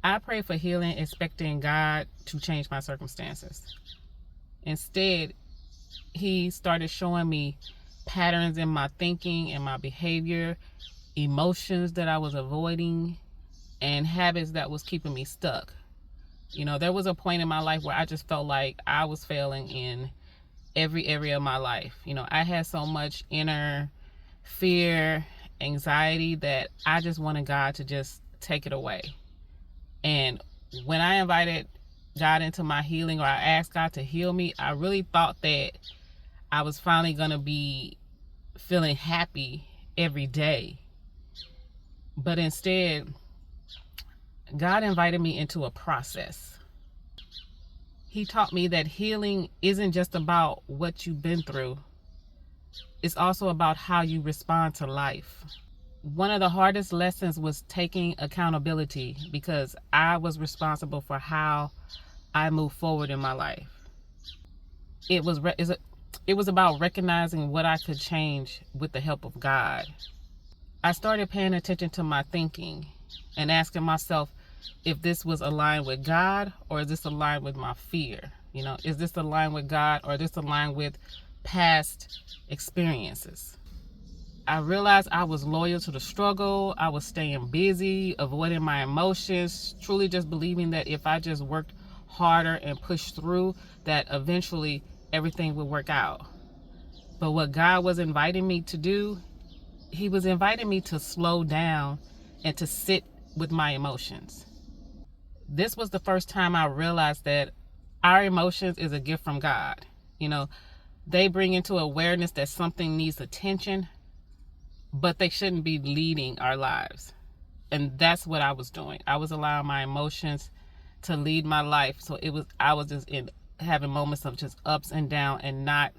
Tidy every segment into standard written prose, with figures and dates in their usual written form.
I prayed for healing, expecting God to change my circumstances. Instead, He started showing me patterns in my thinking and my behavior, emotions that I was avoiding, and habits that was keeping me stuck. There was a point in my life where I just felt like I was failing in every area of my life. I had so much inner fear, anxiety that I just wanted God to just take it away. And when I invited God into my healing, or I asked God to heal me, I really thought that I was finally going to be feeling happy every day. But instead, God invited me into a process. He taught me that healing isn't just about what you've been through. It's also about how you respond to life. One of the hardest lessons was taking accountability, because I was responsible for how I moved forward in my life. It was about recognizing what I could change with the help of God. I started paying attention to my thinking and asking myself if this was aligned with God, or is this aligned with my fear? Is this aligned with God, or is this aligned with past experiences? I realized I was loyal to the struggle. I was staying busy, avoiding my emotions, truly just believing that if I just worked harder and pushed through, that eventually everything would work out. But what God was inviting me to do, He was inviting me to slow down and to sit with my emotions. This was the first time I realized that our emotions is a gift from God. They bring into awareness that something needs attention, but they shouldn't be leading our lives. And that's what I was doing. I was allowing my emotions to lead my life. So I was just having moments of just ups and downs, and not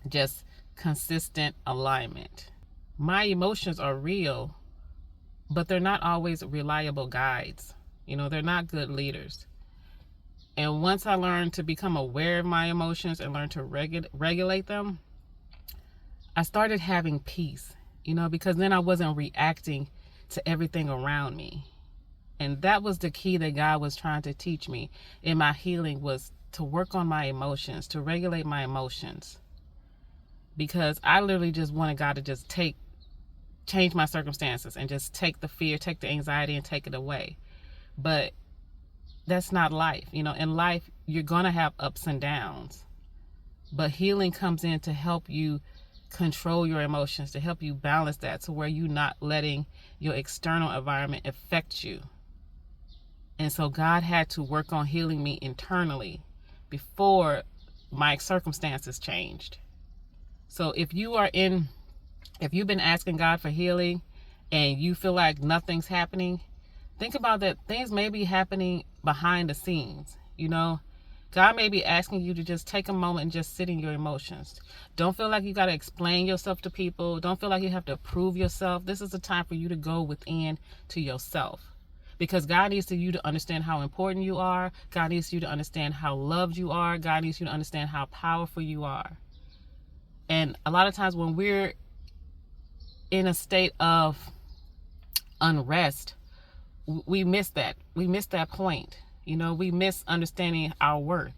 just consistent alignment. My emotions are real, but they're not always reliable guides. They're not good leaders. And once I learned to become aware of my emotions and learn to regulate them, I started having peace, because then I wasn't reacting to everything around me. And that was the key that God was trying to teach me in my healing, was to work on my emotions, to regulate my emotions. Because I literally just wanted God to just change my circumstances and just take the fear, take the anxiety, and take it away. But that's not life. In life, you're going to have ups and downs. But healing comes in to help you control your emotions, to help you balance that, to where you're not letting your external environment affect you. And so God had to work on healing me internally before my circumstances changed. So if you've been asking God for healing and you feel like nothing's happening, think about that. Things may be happening behind the scenes. God may be asking you to just take a moment and just sit in your emotions. Don't feel like you got to explain yourself to people. Don't feel like you have to prove yourself. This is a time for you to go within to yourself, because God needs you to understand how important you are. God needs you to understand how loved you are. God needs you to understand how powerful you are. And a lot of times when we're in a state of unrest, we miss that. We miss that point. We miss understanding our worth.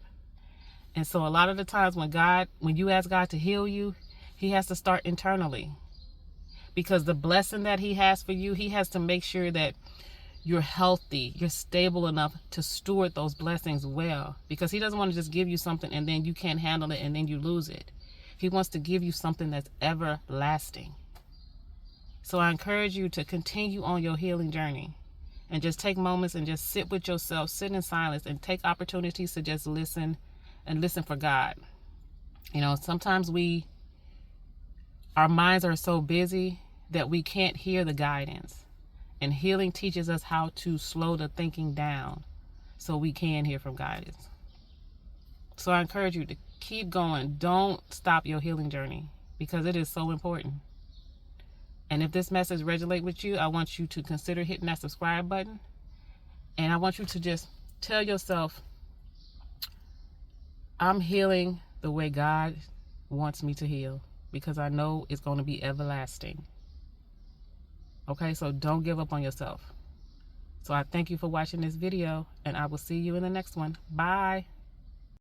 And so a lot of the times when you ask God to heal you, He has to start internally. Because the blessing that He has for you, He has to make sure that you're healthy, you're stable enough to steward those blessings well. Because He doesn't want to just give you something and then you can't handle it and then you lose it. He wants to give you something that's everlasting. So I encourage you to continue on your healing journey, and just take moments and just sit with yourself, sit in silence, and take opportunities to just listen and listen for God. Sometimes our minds are so busy that we can't hear the guidance. And healing teaches us how to slow the thinking down so we can hear from guidance. So I encourage you to keep going. Don't stop your healing journey, because it is so important. And if this message resonates with you, I want you to consider hitting that subscribe button. And I want you to just tell yourself, I'm healing the way God wants me to heal, because I know it's going to be everlasting. Okay, so don't give up on yourself. So I thank you for watching this video, and I will see you in the next one. Bye.